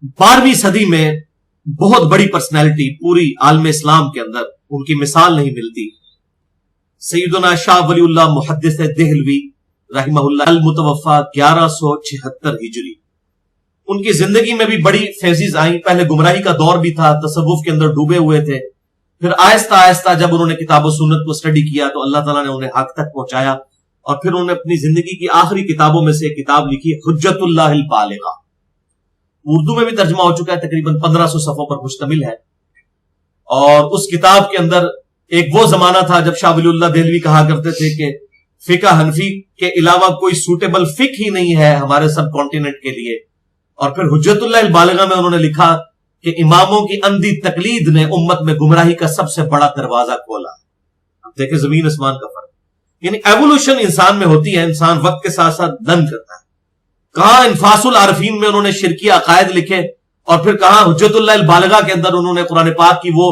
12वीं सदी में बहुत बड़ी पर्सनैलिटी पूरी आलम इस्लाम के अंदर, उनकी मिसाल नहीं मिलती। सैयदना शाह वलीउल्लाह मुहद्दिस देहलवी रहमहुल्लाह अल मुतवफ़ा 1176 हिजरी। उनकी जिंदगी में भी बड़ी फेजेस आई। पहले गुमराही का दौर भी था, तसव्वुफ के अंदर डूबे हुए थे। फिर आहिस्ता आहिस्ता जब उन्होंने किताब व सुन्नत को स्टडी किया तो अल्लाह ताला ने उन्हें हक तक पहुंचाया, और फिर उन्होंने अपनी जिंदगी की आखिरी किताबों में से एक किताब लिखी, हुज्जतुल्लाहिल बालिगा। उर्दू में भी तर्जुमा हो चुका है, तकरीबन 1500 सफ़ों पर मुश्तमिल है। और उस किताब के अंदर एक वो जमाना था जब शाह वलीउल्लाह देहलवी कहा करते थे कि फिका हनफी के अलावा कोई सूटेबल फिक ही नहीं है हमारे सब कॉन्टिनेंट के लिए। और फिर हुज्जतुल्लाहिल बालिगा में उन्होंने लिखा कि इमामों की अंधी तकलीद ने उम्मत में गुमराही का सबसे बड़ा दरवाजा खोला। अब देखें जमीन आसमान का फर्क, यानी एवोल्यूशन इंसान में होती है, इंसान वक्त के साथ साथ लर्न करता है। कहा इनफासुल आरफीन में उन्होंने शिरकी अकायद लिखे, और फिर कहा हुज्जतुल्लाहिल बालिगा के अंदर उन्होंने कुरान पाक की वो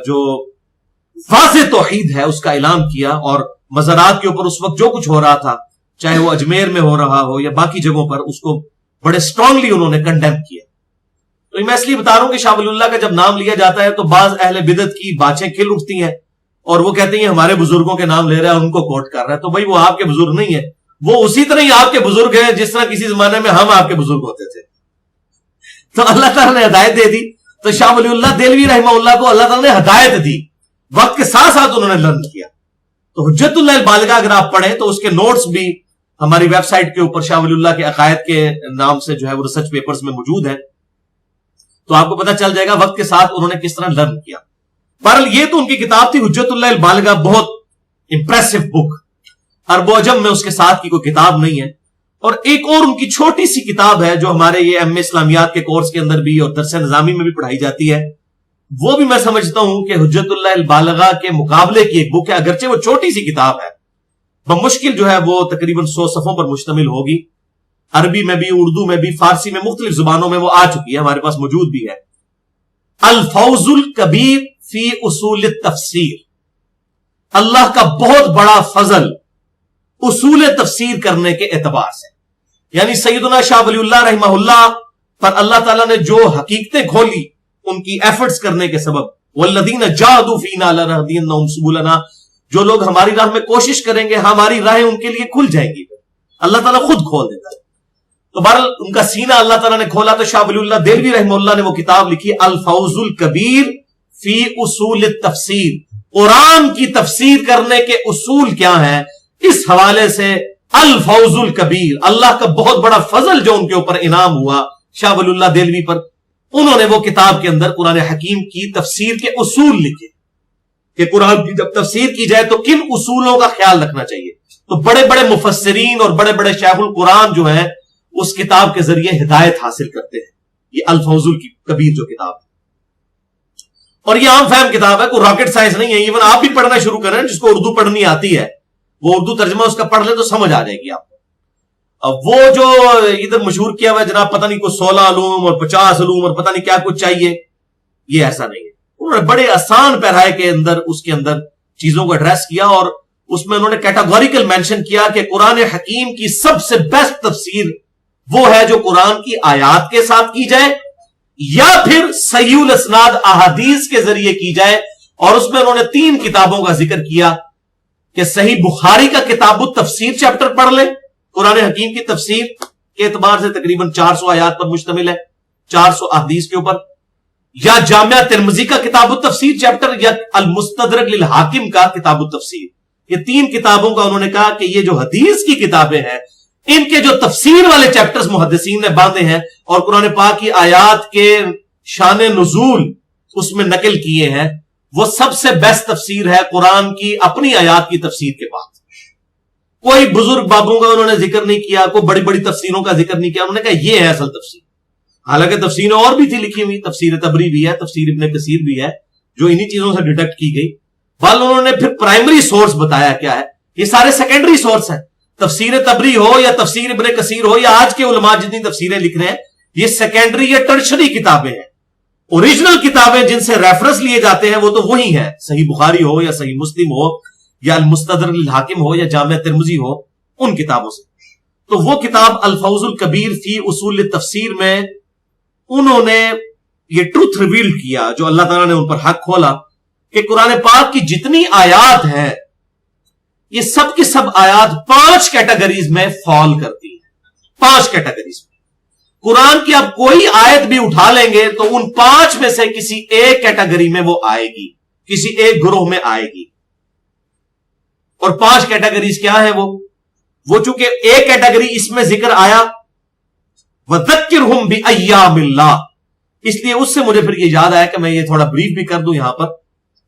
जो वाज़े तौहीद है उसका ऐलान किया, और मज़ारात के ऊपर उस वक्त जो कुछ हो रहा था, चाहे वो अजमेर में हो रहा हो या बाकी जगहों पर, उसको बड़े स्ट्रांगली उन्होंने कंडेम किया। तो मैं इसलिए बता रहा हूं कि शाह वलीउल्लाह का जब नाम लिया जाता है तो बाज अहले बिदअत की बातें खिल उठती हैं, और वो कहते हैं हमारे बुजुर्गों के नाम ले रहा है, उनको कोट कर रहा है। तो भाई वो आपके बुजुर्ग नहीं है, वो उसी तरह ही आपके बुजुर्ग हैं जिस तरह किसी जमाने में हम आपके बुजुर्ग होते थे। तो अल्लाह ताला ने हिदायत दे दी। तो शाह वलीउल्लाह देहलवी रहमहुल्लाह को अल्लाह ताला ने हिदायत दी, वक्त के साथ साथ उन्होंने लर्न किया। तो हुज्जतुल्लाहिल बालिगा अगर आप पढ़ें तो उसके नोट्स भी हमारी वेबसाइट के ऊपर शाह वलीउल्लाह के अकायद के नाम से जो है वो रिसर्च पेपर्स में मौजूद है, तो आपको पता चल जाएगा वक्त के साथ उन्होंने किस तरह लर्न किया। बहरहाल ये तो उनकी किताब थी हुज्जतुल्लाहिल बालिगा, बहुत इंप्रेसिव बुक। अरबो अजम में उसके साथ की कोई किताब नहीं है। और एक और उनकी छोटी सी किताब है जो हमारे ये एमए इस्लामियात के कोर्स के अंदर भी और दरस निजामी में भी पढ़ाई जाती है, वो भी मैं समझता हूं कि हुज्जतुल्लाहिल बालिगा के मुकाबले की एक बुक है। अगरचे वो छोटी सी किताब है, बमुश्किल जो है वो तकरीबन 100 सफ़ों पर मुश्तमिल होगी। अरबी में भी, उर्दू में भी, फारसी में, मुख्तलिफ जुबानों में वो आ चुकी है, हमारे पास मौजूद भी है। अल फौजुल कबीर फी उसूल तफसीर, अल्लाह का बहुत बड़ा फजल उसूल तफसीर करने के एतबार से। यानी सैयदना शाह वलीउल्लाह रहमहुल्लाह पर अल्लाह ताला ने जो हकीकतें खोली उनकी एफर्ट्स करने के सबब, वल्लदीना जाहदू फीना लनहदियन्नहुम सुबुलना, जो लोग हमारी राह में कोशिश करेंगे हमारी राहें उनके लिए खुल जाएंगी, अल्लाह ताला खुद खोल देता है। तो बहरहाल उनका सीना अल्लाह ताला ने खोला। तो शाह वलीउल्लाह देहलवी रहमहुल्लाह ने वो किताब लिखी अल फौजुल कबीर फी उसूल तफसीर, कुरान की तफसीर करने के उसूल क्या है, इस हवाले से अल फौजुल कबीर, अल्लाह का बहुत बड़ा फजल जो उनके ऊपर इनाम हुआ शाह वलीउल्लाह देहलवी पर, उन्होंने वो किताब के अंदर कुरान हकीम की तफसीर के उसूल लिखे कि कुरान की जब तफसीर की जाए तो किन उसूलों का ख्याल रखना चाहिए। तो बड़े बड़े मुफस्सिरीन और बड़े बड़े शेखुल कुरान जो हैं उस किताब के जरिए हिदायत हासिल करते हैं। ये अल फौजुल की कबीर जो किताब है, और ये आम फहम किताब है, कोई रॉकेट साइंस नहीं है। इवन आप भी पढ़ना शुरू करें, जिसको उर्दू पढ़नी आती है वो उर्दू तर्जमा उसका पढ़ ले तो समझ आ जाएगी आपको। अब वो जो इधर मशहूर किया हुआ है जनाब पता नहीं कोई 16 अलूम और 50 अलूम और पता नहीं क्या कुछ चाहिए, ये ऐसा नहीं है। उन्होंने बड़े आसान पैराए के अंदर उसके अंदर चीजों को एड्रेस किया, और उसमें उन्होंने कैटेगोरिकल मेंशन किया कि कुरान हकीम की सबसे बेस्ट तफसीर वो है जो कुरान की आयात के साथ की जाए या फिर सहीहुल इसनाद अहादीस के जरिए की जाए। और उसमें उन्होंने 3 किताबों का जिक्र किया कि सही बुखारी का किताबुत तफसीर चैप्टर पढ़ ले, कुरान हकीम की तफसीर के एतबार से तकरीबन 400 आयात पर मुश्तमिल है, 400 अहदीस के ऊपर, या जामिया तिरमिज़ी का किताबुत तफसीर चैप्टर, या अल मुस्तदरक लिल हाकिम का किताबुत तफसीर। ये 3 किताबों का उन्होंने कहा कि ये जो हदीस की किताबें हैं इनके जो तफसीर वाले चैप्टर्स मुहद्दिसीन ने बांधे हैं और कुरान पाक की आयात के शान नुज़ूल उसमें नकल किए हैं, वो सबसे बेस्ट तफसीर है कुरान की अपनी आयात की तफसीर के बाद। कोई बुजुर्ग बाबू का उन्होंने जिक्र नहीं किया, कोई बड़ी बड़ी तफसीरों का जिक्र नहीं किया। उन्होंने कहा ये है असल तफसीर। हालांकि तफसीरें और भी थी लिखी हुई, तफसीर तबरी भी है, तफसीर इब्ने कसीर भी है, जो इन्हीं चीजों से डिडक्ट की गई। बल उन्होंने फिर प्राइमरी सोर्स बताया क्या है, ये सारे सेकेंडरी सोर्स हैं। तफसीर तबरी हो या तफसीर इब्ने कसीर हो या आज के उलमा जितनी तफसीरें लिख रहे हैं, ये सेकेंडरी या टर्शरी किताबें हैं। ओरिजिनल किताबें जिनसे रेफरेंस लिए जाते हैं वो तो वही है, सही बुखारी हो या सही मुस्लिम हो या अल मुस्तदरक लिल हाकिम हो या जामिया तिरमिज़ी हो, उन किताबों से। तो वो किताब अल फौजुल कबीर फी उसूल तफसीर में उन्होंने ये ट्रूथ रिवील किया, जो अल्लाह ताला ने उन पर हक खोला, कि कुरान पाक की जितनी आयात हैं, ये सब की सब आयात 5 कैटेगरीज में फॉल करती है। 5 कैटेगरीज में कुरान की आप कोई आयत भी उठा लेंगे तो उन 5 में से किसी एक कैटेगरी में वो आएगी, किसी एक ग्रोह में आएगी। और 5 कैटेगरीज क्या है? वो चूंकि एक कैटेगरी इसमें जिक्र आया, वज़क्किरहुम बिअय्यामिल्लाह, इसलिए उससे मुझे फिर ये याद आया कि मैं ये थोड़ा ब्रीफ भी कर दूं। यहां पर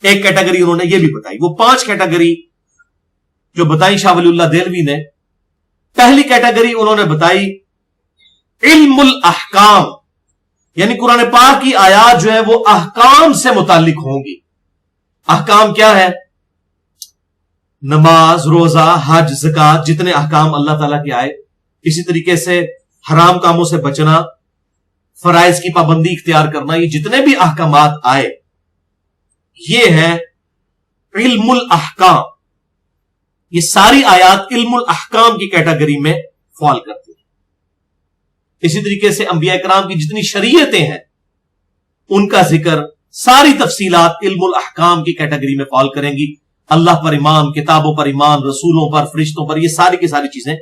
एक कैटेगरी उन्होंने ये भी बताई। वो 5 कैटेगरी जो बताई शाह वलीउल्लाह देहलवी ने, पहली कैटेगरी उन्होंने बताई इल्मुल अहकाम, यानी कुरान पाक की आयात जो है वो अहकाम से मुताल्लिक होंगी। अहकाम क्या है? नमाज, रोजा, हज, ज़कात, जितने अहकाम अल्लाह ताला के आए, इसी तरीके से हराम कामों से बचना, फराइज की पाबंदी इख्तियार करना, ये जितने भी अहकामात आए, ये है इल्मुल अहकाम। ये सारी आयात इल्मुल अहकाम की कैटेगरी में फॉल करती है। इसी तरीके से अंबिया इकराम की जितनी शरीयतें हैं, उनका जिक्र, सारी तफसीलात इल्मुल अहकाम की कैटेगरी में फॉल करेंगी। अल्लाह पर ईमान, किताबों पर ईमान, रसूलों पर, फरिश्तों पर, ये सारी की सारी चीजें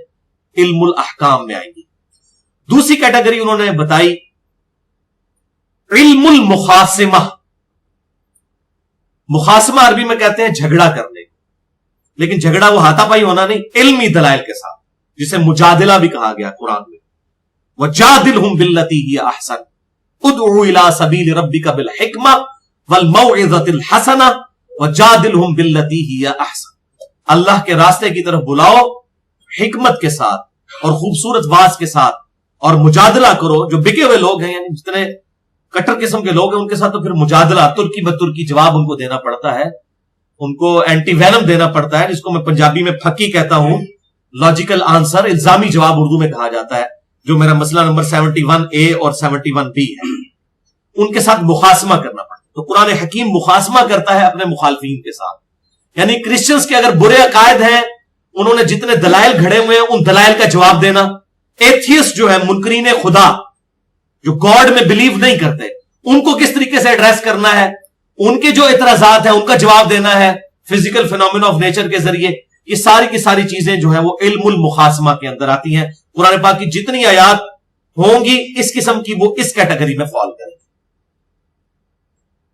इल्मुल अहकाम में आएंगी। दूसरी कैटेगरी उन्होंने बताई इल्मुल मुखासिमा। मुखासिमा अरबी में कहते हैं झगड़ा करने, लेकिन झगड़ा वो हाथापाई होना नहीं, इल्मी दलाइल के साथ, जिसे मुजादिला भी कहा गया कुरान में। वजादिलहुम बिल्लती हिय अहसन उदउ इला सबील रब्बिका बिल हिकमा वल मौइज़तिल हसना वजादिलहुम बिल्लती हिय अहसन। अल्लाह के रास्ते की तरफ बुलाओ हिकमत के साथ और खूबसूरत वाज के साथ, और मुजादला करो। जो बिके हुए लोग हैं, यानी जितने कट्टर किस्म के लोग हैं, उनके साथ तो फिर मुजादला, तुर्की ब तुर्की जवाब उनको देना पड़ता है, उनको एंटीवेनम देना पड़ता है, जिसको मैं पंजाबी में फकी कहता हूं, लॉजिकल आंसर, इल्जामी जवाब उर्दू में कहा जाता है, जो मेरा मसला नंबर 71A और 71B है। उनके साथ मुखासमा करना पड़ता है। तो कुरान हकीम मुखासमा करता है अपने मुखालफीन के साथ। यानी क्रिश्चियंस के अगर बुरे अकायद हैं, उन्होंने जितने दलाइल घड़े हुए हैं, उन दलाइल का जवाब देना। एथियस्ट जो है, मुनकरीन खुदा, जो गॉड में बिलीव नहीं करते, उनको किस तरीके से एड्रेस करना है, उनके जो इतराजात हैं उनका जवाब देना है फिजिकल फिनोमेना ऑफ नेचर के जरिए। ये सारी की सारी चीजें जो है वो इल्मुल मुखासमा के अंदर आती हैं। कुरान पाक की जितनी आयात होंगी इस किस्म की, वो इस कैटेगरी में फॉल करेंगी।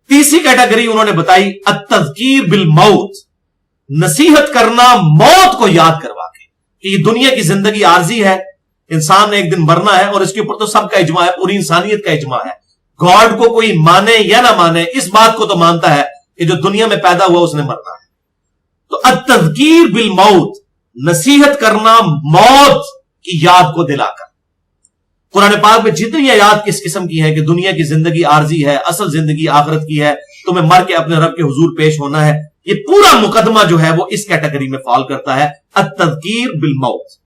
तीसरी कैटेगरी उन्होंने बताई अत्तज़कीर बिल मौत, नसीहत करना मौत को याद करवा के कि ये दुनिया की जिंदगी आर्जी है, इंसान ने एक दिन मरना है, और इसके ऊपर तो सबका इजमा है, पूरी इंसानियत का इजमा है। गॉड को कोई माने या ना माने, इस बात को तो मानता है कि जो दुनिया में पैदा हुआ उसने मरना है। तो अत्तज़कीर बिल मौत, नसीहत करना मौत की याद को दिलाकर। कुरान पाक में जितनी आयात किस किस्म की है कि दुनिया की जिंदगी आर्जी है, असल जिंदगी आखिरत की है, तुम्हें मर के अपने रब के हुजूर पेश होना है, ये पूरा मुकदमा जो है वो इस कैटेगरी में फॉल करता है, अत्तज़कीर बिल मौत।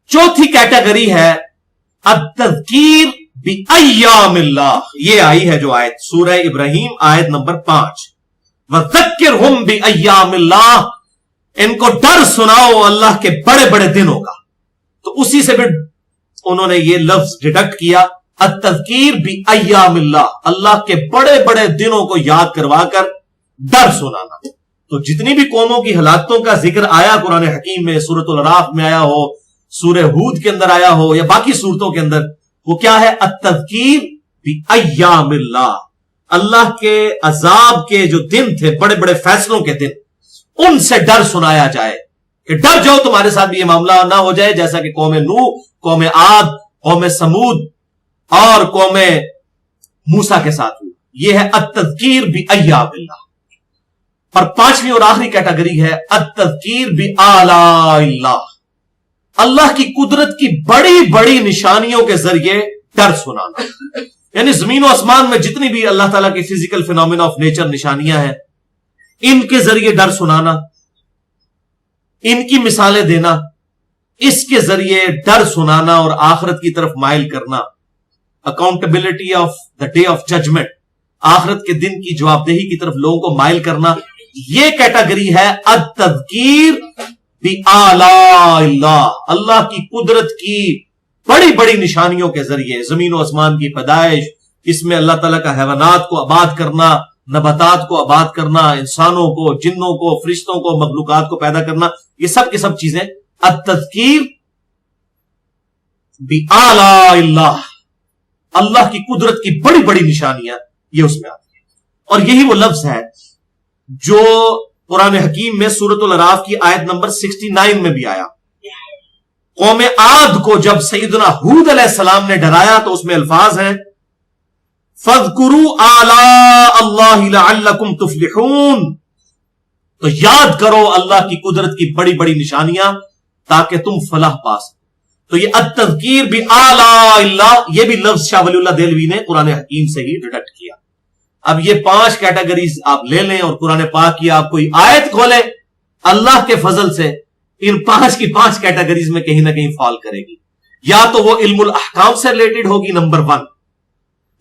चौथी कैटेगरी है अत्तज़कीर बिअय्यामिल्लाह। ये आई है जो आयत सूरह इब्राहिम आयत नंबर 5, वज़क्किरहुम बिअय्यामिल्लाह, इनको डर सुनाओ अल्लाह के बड़े बड़े दिनों का। तो उसी से भी उन्होंने ये लफ्ज डिडक्ट किया, अत्तज़कीर बिअय्यामिल्लाह, अल्लाह के बड़े बड़े दिनों को याद करवाकर डर सुनाना। तो जितनी भी कौमों की हलाकतों का जिक्र आया कुरान हकीम में, सूरतुल अराफ में आया हो, सूरह हूद के अंदर आया हो, या बाकी सूरतों के अंदर, वो क्या है? अत्तज़कीर बिअय्यामिल्लाह, अल्लाह के अजाब के जो दिन थे, बड़े बड़े फैसलों के दिन, उनसे डर सुनाया जाए कि डर जाओ, तुम्हारे साथ भी ये मामला ना हो जाए जैसा कि कौम नूह, कौम आद, कौम समूद और कौम मूसा के साथ हुआ। यह है अत्तज़कीर बिअय्यामिल्लाह। और पांचवी और आखिरी कैटेगरी है अत्तज़कीर बिआलाइल्लाह, अल्लाह की कुदरत की बड़ी बड़ी निशानियों के जरिए डर सुनाना। यानी जमीन और आसमान में जितनी भी अल्लाह ताला की फिजिकल फिनोमेना ऑफ नेचर निशानियां हैं, इनके जरिए डर सुनाना, इनकी मिसालें देना, इसके जरिए डर सुनाना और आखिरत की तरफ माइल करना, accountability of the day of judgment, आखिरत के दिन की जवाबदेही की तरफ लोगों को माइल करना, यह कैटेगरी है अत्तज़कीर बिआलाइल्लाह, अल्लाह की कुदरत की बड़ी बड़ी निशानियों के जरिए, जमीन और आसमान की पैदाइश, इसमें अल्लाह ताला का हैवानात को आबाद करना, नबातात को आबाद करना, इंसानों को, जिन्नों को, फरिश्तों को, मखलूकात को पैदा करना, ये सब की सब चीजें अत-तज़कीर बि आला, अल्लाह की कुदरत की बड़ी बड़ी निशानियां ये उसमें आती है। और यही वो लफ्ज है जो कुरान हकीम में सूरतुल अराफ की आयत नंबर 69 में भी आया। कौम आद को जब सैयदना हूद अलैहिस्सलाम ने डराया तो उसमें अल्फाज हैं, फज़कुरू आला अल्लाहि लअल्लकुम तुफ्लिहून, तो याद करो अल्लाह की कुदरत की बड़ी बड़ी निशानियां ताकि तुम फलाह पा सको। तो ये अत-तज़कीर बि आला अल्लाह, ये भी लफ्ज शाह वलीउल्लाह देहलवी ने कुरान हकीम से ही डिडक्ट किया। अब ये 5 कैटेगरीज आप ले लें और कुरान पाक की आप कोई आयत खोलें, अल्लाह के फजल से इन 5 की 5 कैटेगरीज में कहीं ना कहीं फॉल करेगी। या तो वो इल्मुल अहकाम से रिलेटेड होगी, नंबर 1,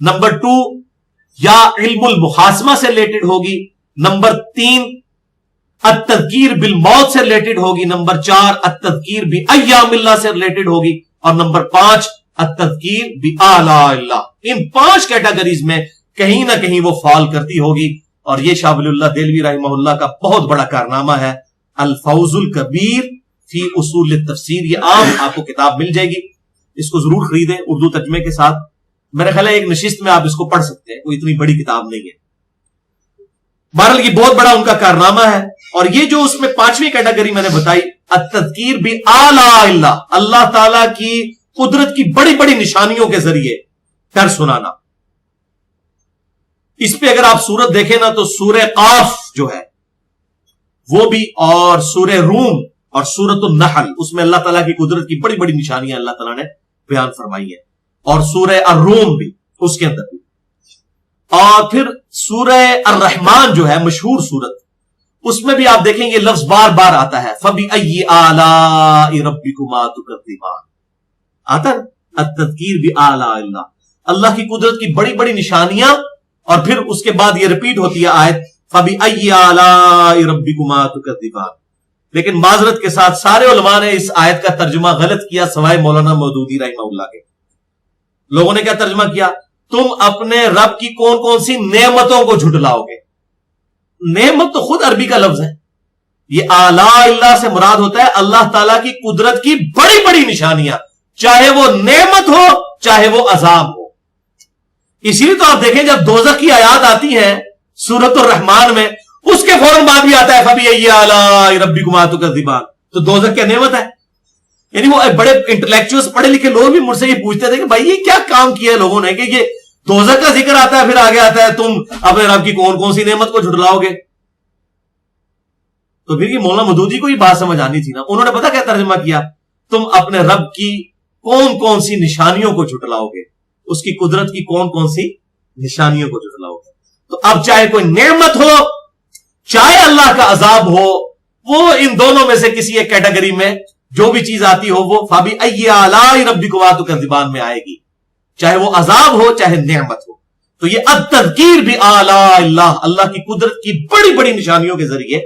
नंबर 2 या इल्मुल मुहासमा से रिलेटेड होगी, नंबर 3 अत-तज़कीर बिल मौत से रिलेटेड होगी, नंबर 4 अत-तज़कीर बि अय्यामिल्लाह से रिलेटेड होगी, और नंबर 5 अत-तज़कीर बि आला अल्लाह। इन 5 कैटेगरीज में कहीं ना कहीं वो फॉल करती होगी। और ये शाह वलीउल्लाह देहलवी रहमहुल्लाह का बहुत बड़ा कारनामा है, अल फौजुल कबीर फी उसूल तफसीर। ये आम आपको किताब मिल जाएगी, इसको जरूर खरीदें उर्दू तर्जुमे के साथ। मेरा ख्याल है एक नशिस्त में आप इसको पढ़ सकते हैं, कोई इतनी बड़ी किताब नहीं है। बहरहाल ये बहुत बड़ा उनका कारनामा है। और ये जो उसमें 5वीं कैटेगरी मैंने बताई, अत-तज़कीर बि आला अल्लाह, अल्लाह ताला की कुदरत की बड़ी बड़ी निशानियों के जरिए डर सुनाना। इस पे अगर आप सूरत देखें ना तो सूरह काफ जो है वो भी, और सूरह रूम और सूरतुन नहल, उसमें अल्लाह ताला की कुदरत की बड़ी बड़ी निशानियां अल्लाह ताला ने बयान फरमाई है। और सूरह अर्रूम भी, उसके अंदर भी। और फिर सूरह अर्रहमान जो है मशहूर सूरत, उसमें भी आप देखेंगे लफ्ज बार बार आता है, फबी अय्यि आलाइ रब्बिकुमा तुकज़्ज़िबान, आता है अत-तज़कीर बि आला अल्लाह, अल्लाह की कुदरत की बड़ी बड़ी निशानियां। और फिर उसके बाद ये रिपीट होती है आयत, फबी अय्यि आलाइ रब्बिकुमा तुकज़्ज़िबान। लेकिन माजरत के साथ सारे उलमा ने इस आयत का तर्जुमा गलत किया सवाए मौलाना मौदूदी रहमहुल्लाह के। लोगों ने क्या तर्जुमा किया, तुम अपने रब की कौन कौन सी नेमतों को झुटलाओगे। नेमत तो खुद अरबी का लफ्ज है। ये आला अल्लाह से मुराद होता है अल्लाह ताला की कुदरत की बड़ी बड़ी निशानियां, चाहे वो नेमत हो चाहे वो अजाब हो। इसीलिए तो आप देखें जब दोज़ख की आयात आती है सूरतुर रहमान में, उसके फौरन बाद भी आता है फबी अय्यि आलाइ रब्बिकुमा तुकज़्ज़िबान। तो दोज़ख क्या नेमत है। यानी वो बड़े इंटेलेक्चुअल्स पढ़े लिखे लोग भी मुझसे ये पूछते थे कि भाई ये क्या काम किया है लोगों ने कि ये दोज़ख का जिक्र आता है, फिर आगे आता है तुम अपने रब की कौन कौन सी नेमत को झुटलाओगे। तो फिर ये मौलाना मौदूदी को ये बात समझ आनी थी ना। उन्होंने पता क्या तर्जुमा किया, तुम अपने रब की कौन कौन सी निशानियों को झुटलाओगे, उसकी कुदरत की कौन कौन सी निशानियों को झुटलाओगे। तो अब चाहे कोई नेमत हो चाहे अल्लाह का अजाब हो, वो इन दोनों में से किसी एक कैटेगरी में जो भी चीज आती हो वो फबी अय्यि आलाइ रब्बिकुमा तुकज़्ज़िबान में आएगी, चाहे वो अजाब हो चाहे नेमत हो। तो ये अत-तज़कीर बि आला अल्लाह, अल्लाह की कुदरत की बड़ी बड़ी निशानियों के जरिए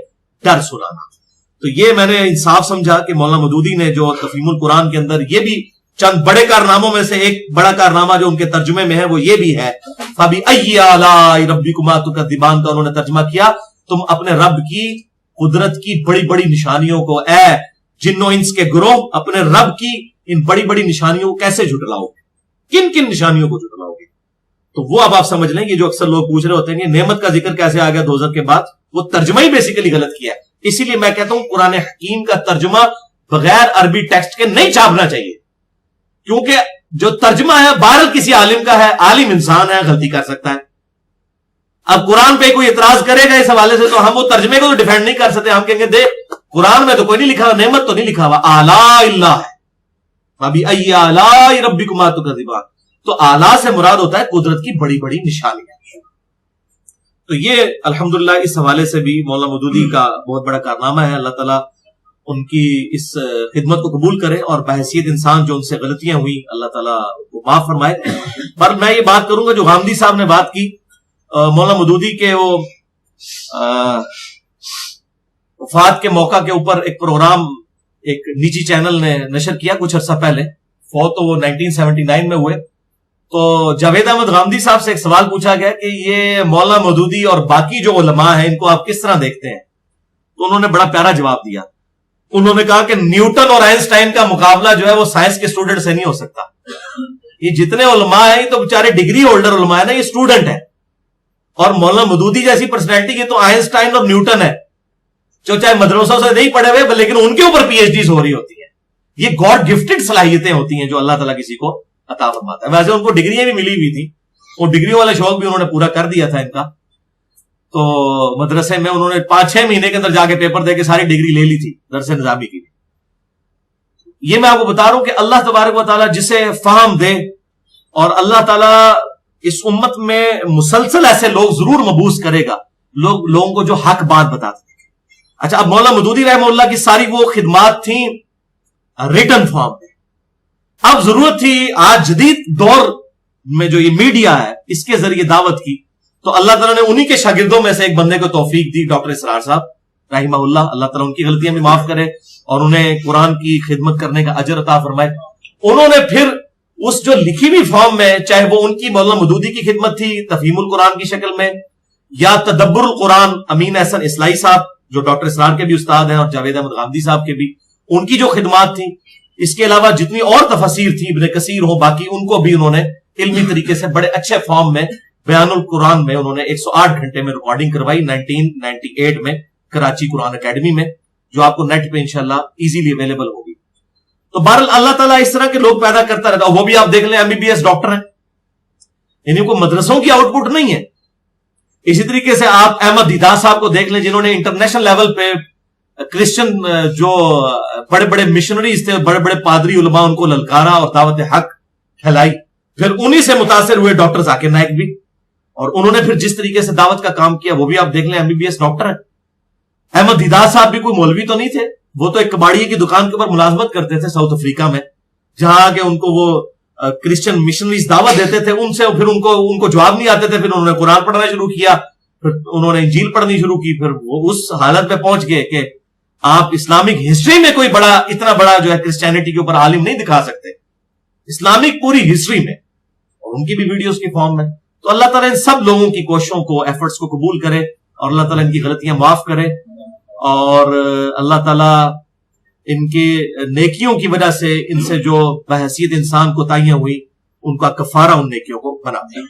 डर सुनाना। तो ये मैंने इंसाफ समझा कि मौलाना मौदूदी ने जो तफ़हीमुल कुरान के अंदर ये भी चंद बड़े कारनामों में से एक बड़ा कारनामा जो उनके तर्जुमे में है वो ये भी है, फबी अय्यि आलाइ रब्बिकुमा तुकज़्ज़िबान का उन्होंने तर्जुमा किया, तुम अपने रब की कुदरत की बड़ी बड़ी निशानियों को, ए जिन्नो इंस के ग्रोह, अपने रब की इन बड़ी बड़ी निशानियों को कैसे झुटलाओगे, किन किन निशानियों को झुटलाओगे। तो वो अब आप समझ लें कि जो अक्सर लोग पूछ रहे होते हैं कि नेमत का जिक्र कैसे आ गया दोज़ख के बाद, वो तर्जुमा ही बेसिकली गलत किया है। इसीलिए मैं कहता हूं कुरान हकीम का तर्जुमा बगैर अरबी टेक्स्ट के नहीं छापना चाहिए, क्योंकि जो तर्जुमा है बहरहाल किसी आलिम का है, आलिम इंसान है, गलती कर सकता है। अब कुरान पे कोई इतराज करेगा इस हवाले से तो हम वो तर्जुमे को तो डिफेंड नहीं कर सकते। हम कहेंगे देख कुरान में तो कोई नहीं लिखा, नेमत तो नहीं लिखा हुआ, आला अल्लाह है, अभी अय्यि आलाइ रब्बिकुमा तुकज़्ज़िबान। तो आला से मुराद होता है कुदरत की बड़ी बड़ी निशानियां। तो ये अल्हम्दुलिल्लाह इस हवाले से भी मौलाना मौदूदी का बहुत बड़ा कारनामा है। अल्लाह ताला उनकी इस खिदमत को कबूल करे और बहैसियत इंसान जो उनसे गलतियां हुई अल्लाह ताला को माफ फरमाए। पर मैं ये बात करूंगा जो गामदी साहब ने बात की, मौलाना मौदूदी के वो वफात के मौका के ऊपर एक प्रोग्राम एक निजी चैनल ने नशर किया कुछ अर्सा पहले, فوت تو وہ 1979 میں ہوئے. تو جاوید احمد غامدی صاحب سے ایک سوال پوچھا گیا کہ یہ مولانا مودودی اور باقی جو علماء ہیں ان کو آپ کس طرح دیکھتے ہیں؟ تو انہوں نے بڑا پیارا جواب دیا. انہوں نے کہا کہ نیوٹن اور آئنسٹائن کا مقابلہ جو ہے وہ سائنس کے اسٹوڈنٹ سے نہیں ہو سکتا. یہ جتنے علماء ہیں تو بیچارے ڈگری ہولڈر علماء ہیں نا, یہ اسٹوڈنٹ ہے. اور مولانا مودودی جیسی پرسنالٹی کی تو آئنسٹائن اور نیوٹن ہے جو چاہے مدرسوں سے نہیں پڑھے ہوئے لیکن ان کے اوپر پی ایچ ڈیز ہو رہی ہوتی ہیں. یہ گاڈ گفٹڈ صلاحیتیں ہوتی ہیں جو اللہ تعالیٰ کسی کو عطا فرماتا ہے. ویسے ان کو ڈگریاں بھی ملی ہوئی تھی, وہ ڈگریوں والا شوق بھی انہوں نے پورا کر دیا تھا ان کا. تو مدرسے میں انہوں نے 5-6 مہینے کے اندر جا کے پیپر دے کے ساری ڈگری لے لی تھی درس نظامی کی. یہ میں آپ کو بتا رہا ہوں کہ اللہ تبارک و تعالیٰ جسے فہم دے, اور اللہ تعالیٰ اس امت میں مسلسل ایسے لوگ ضرور مبعوث کرے گا, لوگوں کو جو حق بات بتاتے ہیں. اچھا, اب مولانا مودودی رحمہ اللہ کی ساری وہ خدمات تھیں ریٹن فارم میں. اب ضرورت تھی آج جدید دور میں جو یہ میڈیا ہے اس کے ذریعے دعوت کی, تو اللہ تعالیٰ نے انہی کے شاگردوں میں سے ایک بندے کو توفیق دی, ڈاکٹر اسرار صاحب رحمہ اللہ. اللہ تعالیٰ ان کی غلطیاں بھی معاف کرے اور انہیں قرآن کی خدمت کرنے کا اجر عطا فرمائے. انہوں نے پھر اس جو لکھی ہوئی فارم میں, چاہے وہ ان کی مولانا مودودی کی خدمت تھی تفہیم القرآن کی شکل میں, یا تدبر القرآن امین احسن اصلاحی صاحب جو ڈاکٹر اسرار کے بھی استاد ہیں اور جاوید احمد غامدی صاحب کے بھی, ان کی جو خدمات تھیں, اس کے علاوہ جتنی اور تفاسیر تھی ابن کثیر ہوں باقی, ان کو بھی انہوں نے علمی طریقے سے بڑے اچھے فارم میں بیان القرآن میں انہوں نے 108 گھنٹے میں ریکارڈنگ کروائی 1998 میں کراچی قرآن اکیڈمی میں, جو آپ کو نیٹ پہ انشاءاللہ ایزیلی اویلیبل ہوگی. تو بہرحال اللہ تعالیٰ اس طرح کے لوگ پیدا کرتا رہتا. وہ بھی آپ دیکھ لیں MBBS ڈاکٹر ہیں, یعنی کوئی مدرسوں کی آؤٹ پٹ نہیں ہے. اسی طریقے سے آپ احمد دیدار صاحب کو دیکھ لیں جنہوں نے انٹرنیشنل لیول پہ کرسچن جو بڑے بڑے مشنریز تھے, بڑے بڑے پادری علماء, ان کو للکارا اور دعوت حق پھیلائی. پھر انہی سے متاثر ہوئے ڈاکٹر ذاکر نائک بھی, اور انہوں نے پھر جس طریقے سے دعوت کا کام کیا وہ بھی آپ دیکھ لیں MBBS ڈاکٹر ہیں. احمد دیدار صاحب بھی کوئی مولوی تو نہیں تھے, وہ تو ایک کباڑیے کی دکان کے اوپر ملازمت کرتے تھے ساؤتھ افریقہ میں, جہاں کہ ان کو وہ کرسچن مشنریز دعوت دیتے تھے, ان سے پھر ان کو جواب نہیں آتے تھے. پھر انہوں نے قرآن پڑھنا شروع کیا, پھر انہوں نے انجیل پڑھنی شروع کی. پھر وہ اس حالت پہ پہنچ گئے کہ آپ اسلامک ہسٹری میں کوئی اتنا بڑا جو ہے کرسچینٹی کے اوپر عالم نہیں دکھا سکتے اسلامک پوری ہسٹری میں, اور ان کی بھی ویڈیوز کی فارم میں. تو اللہ تعالیٰ ان سب لوگوں کی کوششوں کو, ایفرٹس کو قبول کرے, اور اللہ تعالیٰ ان کی غلطیاں معاف کرے, اور اللہ تعالیٰ ان کی نیکیوں کی وجہ سے ان سے جو بحیثیت انسان کوتاہیاں ہوئی ان کا کفارہ ان نیکیوں کو بنا دے.